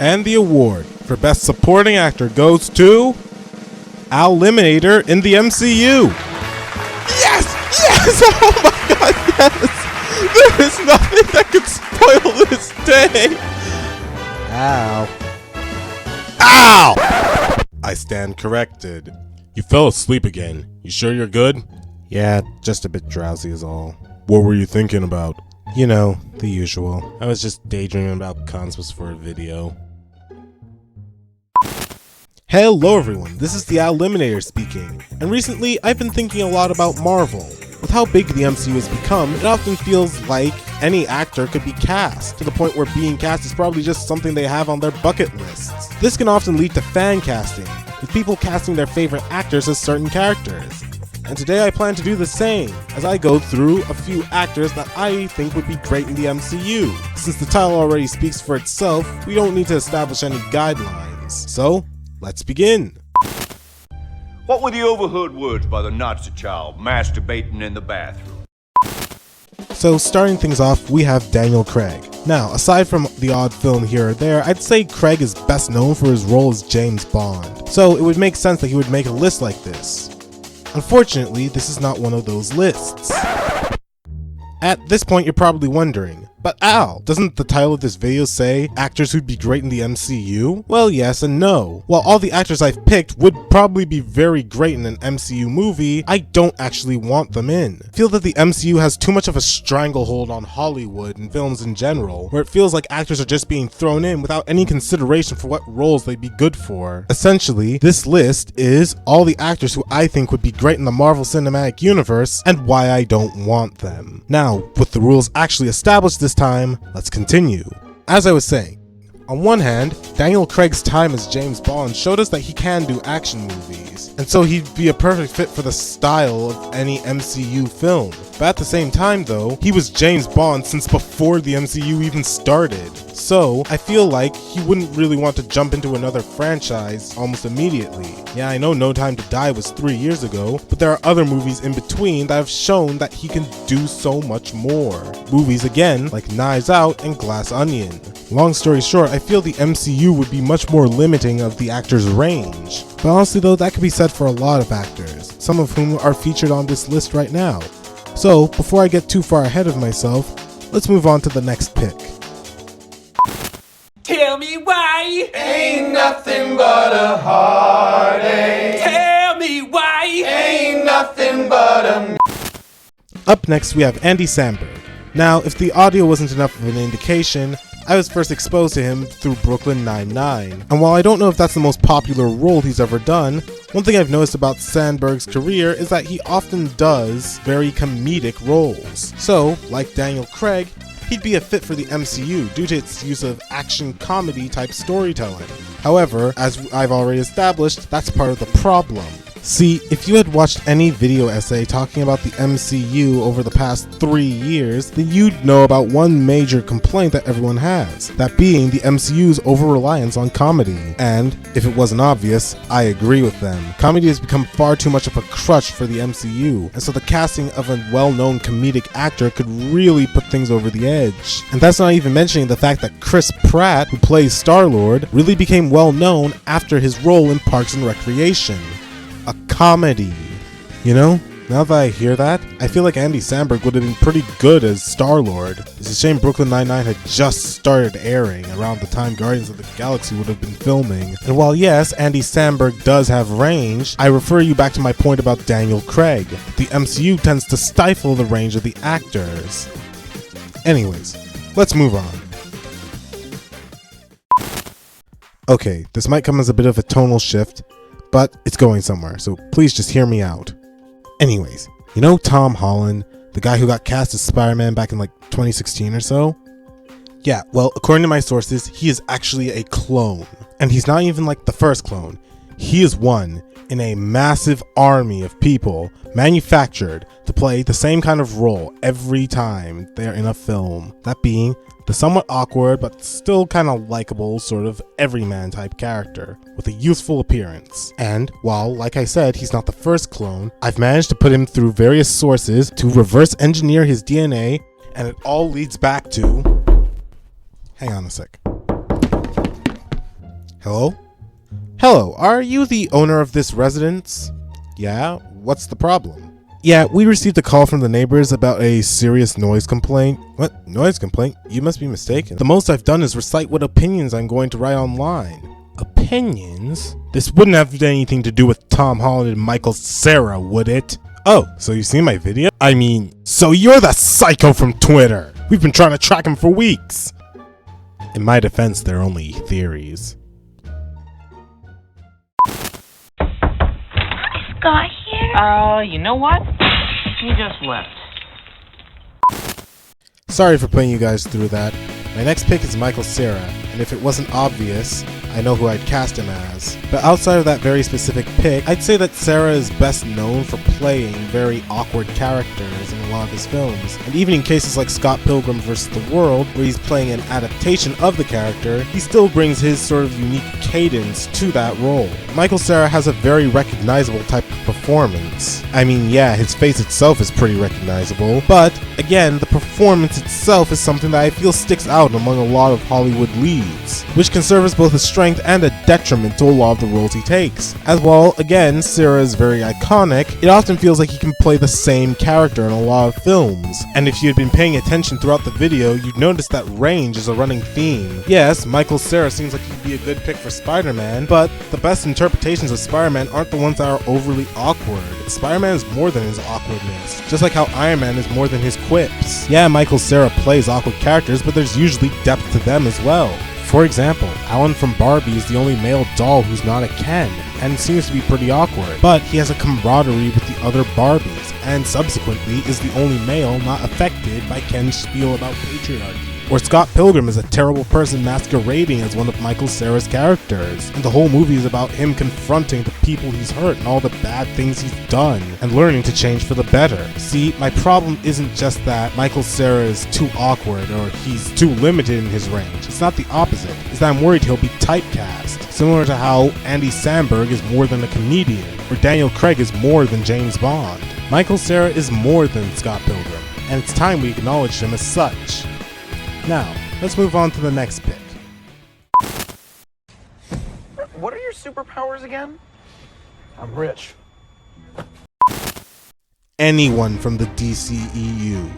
And the award for Best Supporting Actor goes to Al Eliminator in the MCU. Yes! Yes! Oh my god, yes! There is nothing that could spoil this day! Ow. Ow! I stand corrected. You fell asleep again. You sure you're good? Yeah, just a bit drowsy is all. What were you thinking about? You know, the usual. I was just daydreaming about concepts for a video. Hello everyone, this is the Al Eliminator speaking, and recently I've been thinking a lot about Marvel. With how big the MCU has become, it often feels like any actor could be cast, to the point where being cast is probably just something they have on their bucket lists. This can often lead to fan casting, with people casting their favorite actors as certain characters. And today I plan to do the same, as I go through a few actors that I think would be great in the MCU. Since the title already speaks for itself, we don't need to establish any guidelines. So, let's begin. What were the overheard words by the Nazi child masturbating in the bathroom? So starting things off, we have Daniel Craig. Now, aside from the odd film here or there, I'd say Craig is best known for his role as James Bond. So it would make sense that he would make a list like this. Unfortunately, this is not one of those lists. At this point, you're probably wondering, but Al, doesn't the title of this video say actors who'd be great in the MCU? Well, yes and no. While all the actors I've picked would probably be very great in an MCU movie, I don't actually want them in. I feel that the MCU has too much of a stranglehold on Hollywood and films in general, where it feels like actors are just being thrown in without any consideration for what roles they'd be good for. Essentially, this list is all the actors who I think would be great in the Marvel Cinematic Universe and why I don't want them. Now, with the rules actually established this time, let's continue. As I was saying, on one hand, Daniel Craig's time as James Bond showed us that he can do action movies, and so he'd be a perfect fit for the style of any MCU film. But at the same time though, he was James Bond since before the MCU even started. So I feel like he wouldn't really want to jump into another franchise almost immediately. Yeah, I know No Time to Die was 3 years ago, but there are other movies in between that have shown that he can do so much more. Movies again, like Knives Out and Glass Onion. Long story short, I feel the MCU would be much more limiting of the actor's range. But honestly though, that could be said for a lot of actors, some of whom are featured on this list right now. So, before I get too far ahead of myself, let's move on to the next pick. Tell me why Ain't nothing but a heartache. Tell me why Ain't nothing but a... Up next we have Andy Samberg. Now, if the audio wasn't enough of an indication, I was first exposed to him through Brooklyn Nine-Nine. And while I don't know if that's the most popular role he's ever done, one thing I've noticed about Sandberg's career is that he often does very comedic roles. So, like Daniel Craig, he'd be a fit for the MCU due to its use of action comedy type storytelling. However, as I've already established, that's part of the problem. See, if you had watched any video essay talking about the MCU over the past 3 years, then you'd know about one major complaint that everyone has, that being the MCU's over-reliance on comedy. And, if it wasn't obvious, I agree with them. Comedy has become far too much of a crutch for the MCU, and so the casting of a well-known comedic actor could really put things over the edge. And that's not even mentioning the fact that Chris Pratt, who plays Star-Lord, really became well-known after his role in Parks and Recreation. A comedy. You know, now that I hear that, I feel like Andy Samberg would have been pretty good as Star-Lord. It's a shame Brooklyn Nine-Nine had just started airing around the time Guardians of the Galaxy would have been filming. And while yes, Andy Samberg does have range, I refer you back to my point about Daniel Craig. The MCU tends to stifle the range of the actors. Anyways, let's move on. Okay, this might come as a bit of a tonal shift, but it's going somewhere, so please just hear me out. Anyways, you know Tom Holland, the guy who got cast as Spider-Man back in like 2016 or so? Yeah, well, according to my sources, he is actually a clone. And he's not even like the first clone. He is one in a massive army of people manufactured to play the same kind of role every time they're in a film. That being the somewhat awkward but still kind of likable sort of everyman type character with a youthful appearance. And while, like I said, he's not the first clone, I've managed to put him through various sources to reverse engineer his DNA, and it all leads back to... Hang on a sec. Hello? Hello, are you the owner of this residence? Yeah, what's the problem? Yeah, we received a call from the neighbors about a serious noise complaint. What? Noise complaint? You must be mistaken. The most I've done is recite what opinions I'm going to write online. Opinions? This wouldn't have anything to do with Tom Holland and Michael Cera, would it? Oh, so you seen my video? I mean, so you're the psycho from Twitter! We've been trying to track him for weeks! In my defense, they're only theories. Scott here? You know what? He just left. Sorry for putting you guys through that. My next pick is Michael Cera, and if it wasn't obvious, I know who I'd cast him as. But outside of that very specific pick, I'd say that Cera is best known for playing very awkward characters in a lot of his films. And even in cases like Scott Pilgrim vs. the World, where he's playing an adaptation of the character, he still brings his sort of unique cadence to that role. Michael Cera has a very recognizable type of performance. I mean, yeah, his face itself is pretty recognizable, but again, the performance itself is something that I feel sticks out among a lot of Hollywood leads, which can serve as both a strength and a detriment to a lot of the roles he takes. As well, again, Cera is very iconic. It often feels like he can play the same character in a lot of films, and if you had been paying attention throughout the video, you'd notice that range is a running theme. Yes, Michael Cera seems like he'd be a good pick for Spider-Man, but the best interpretations of Spider-Man aren't the ones that are overly awkward. Spider-Man is more than his awkwardness, just like how Iron Man is more than his quips. Yeah, Michael Cera plays awkward characters, but there's usually depth to them as well. For example, Alan from Barbie is the only male doll who's not a Ken, and seems to be pretty awkward, but he has a camaraderie with the other Barbies, and subsequently is the only male not affected by Ken's spiel about patriarchy. Or Scott Pilgrim is a terrible person masquerading as one of Michael Cera's characters, and the whole movie is about him confronting the people he's hurt and all the bad things he's done, and learning to change for the better. See, my problem isn't just that Michael Cera is too awkward or he's too limited in his range. It's not the opposite. It's that I'm worried he'll be typecast, similar to how Andy Samberg is more than a comedian, or Daniel Craig is more than James Bond. Michael Cera is more than Scott Pilgrim, and it's time we acknowledge him as such. Now, let's move on to the next pick. What are your superpowers again? I'm rich. Anyone from the DCEU.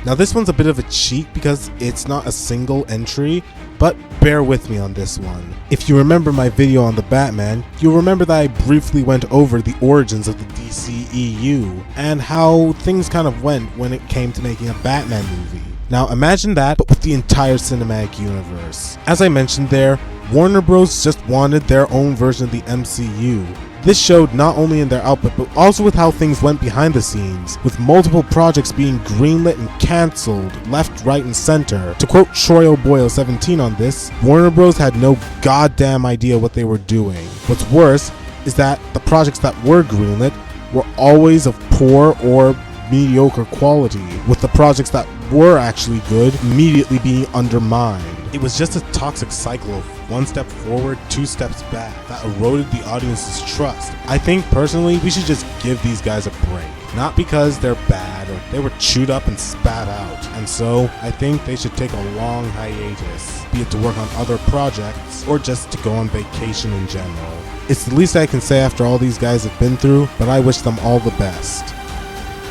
Now this one's a bit of a cheat because it's not a single entry, but bear with me on this one. If you remember my video on the Batman, you'll remember that I briefly went over the origins of the DCEU and how things kind of went when it came to making a Batman movie. Now imagine that, but with the entire cinematic universe. As I mentioned there, Warner Bros. Just wanted their own version of the MCU. This showed not only in their output, but also with how things went behind the scenes, with multiple projects being greenlit and cancelled left, right, and center. To quote Troy O'Boyle 17 on this, Warner Bros. Had no goddamn idea what they were doing. What's worse is that the projects that were greenlit were always of poor or mediocre quality, with the projects that were actually good immediately being undermined. It was just a toxic cycle of one step forward, two steps back that eroded the audience's trust. I think personally we should just give these guys a break. Not because they're bad or they were chewed up and spat out. And so I think they should take a long hiatus, be it to work on other projects or just to go on vacation in general. It's the least I can say after all these guys have been through, but I wish them all the best.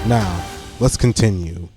Now, let's continue.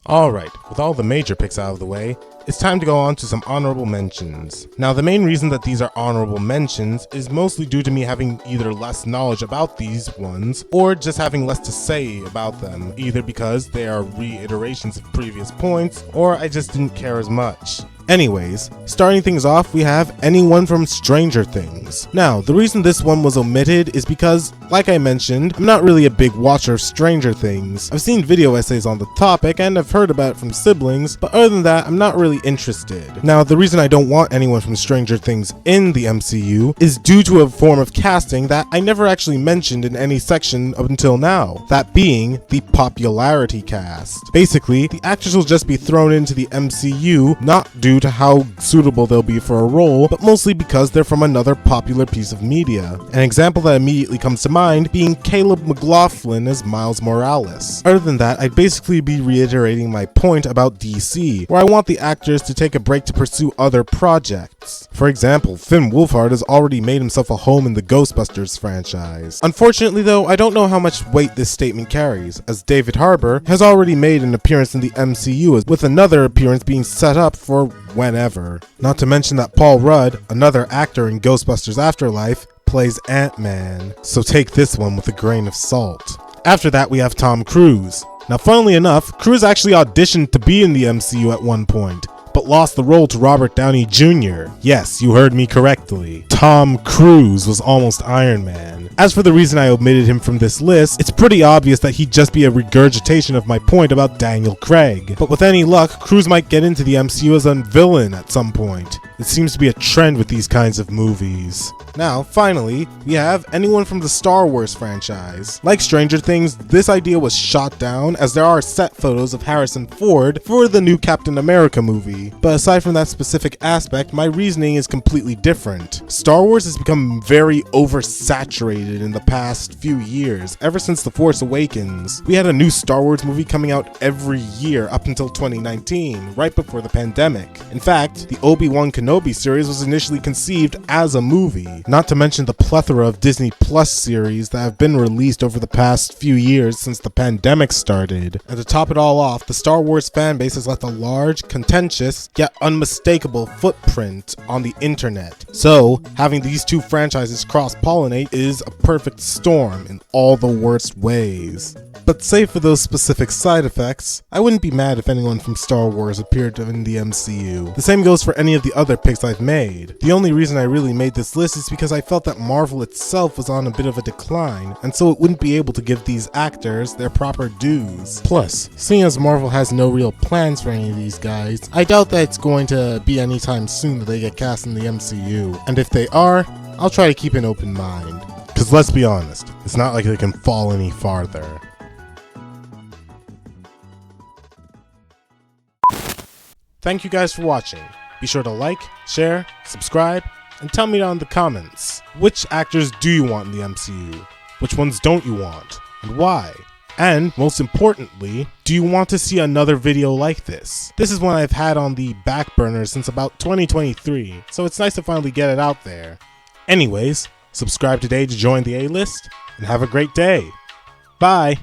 Alright, with all the major picks out of the way, it's time to go on to some honorable mentions. Now the main reason that these are honorable mentions is mostly due to me having either less knowledge about these ones, or just having less to say about them, either because they are reiterations of previous points, or I just didn't care as much. Anyways, starting things off, we have anyone from Stranger Things. Now, the reason this one was omitted is because, like I mentioned, I'm not really a big watcher of Stranger Things. I've seen video essays on the topic and I've heard about it from siblings, but other than that, I'm not really interested. Now, the reason I don't want anyone from Stranger Things in the MCU is due to a form of casting that I never actually mentioned in any section up until now, that being the popularity cast. Basically, the actors will just be thrown into the MCU not due due to how suitable they'll be for a role, but mostly because they're from another popular piece of media. An example that immediately comes to mind being Caleb McLaughlin as Miles Morales. Other than that, I'd basically be reiterating my point about DC, where I want the actors to take a break to pursue other projects. For example, Finn Wolfhard has already made himself a home in the Ghostbusters franchise. Unfortunately though, I don't know how much weight this statement carries, as David Harbour has already made an appearance in the MCU, with another appearance being set up for whenever. Not to mention that Paul Rudd, another actor in Ghostbusters Afterlife, plays Ant-Man, so take this one with a grain of salt. After that, we have Tom Cruise. Now, funnily enough, Cruise actually auditioned to be in the MCU at one point, but lost the role to Robert Downey Jr. Yes, you heard me correctly. Tom Cruise was almost Iron Man. As for the reason I omitted him from this list, it's pretty obvious that he'd just be a regurgitation of my point about Daniel Craig. But with any luck, Cruise might get into the MCU as a villain at some point. It seems to be a trend with these kinds of movies. Now, finally, we have anyone from the Star Wars franchise. Like Stranger Things, this idea was shot down as there are set photos of Harrison Ford for the new Captain America movie. But aside from that specific aspect, my reasoning is completely different. Star Wars has become very oversaturated in the past few years, ever since The Force Awakens. We had a new Star Wars movie coming out every year up until 2019, right before the pandemic. In fact, the Obi-Wan Kenobi series was initially conceived as a movie, not to mention the plethora of Disney Plus series that have been released over the past few years since the pandemic started. And to top it all off, the Star Wars fanbase has left a large, contentious, yet unmistakable footprint on the internet. So, having these two franchises cross-pollinate is a perfect storm in all the worst ways. But save for those specific side effects, I wouldn't be mad if anyone from Star Wars appeared in the MCU. The same goes for any of the other picks I've made. The only reason I really made this list is because I felt that Marvel itself was on a bit of a decline, and so it wouldn't be able to give these actors their proper dues. Plus, seeing as Marvel has no real plans for any of these guys, I doubt that it's going to be anytime soon that they get cast in the MCU. And if they are, I'll try to keep an open mind. Because let's be honest, it's not like they can fall any farther. Thank you guys for watching. Be sure to like, share, subscribe, and tell me down in the comments, which actors do you want in the MCU? Which ones don't you want? And why? And most importantly, do you want to see another video like this? This is one I've had on the back burner since about 2023, so it's nice to finally get it out there. Anyways, subscribe today to join the A-list, and have a great day. Bye!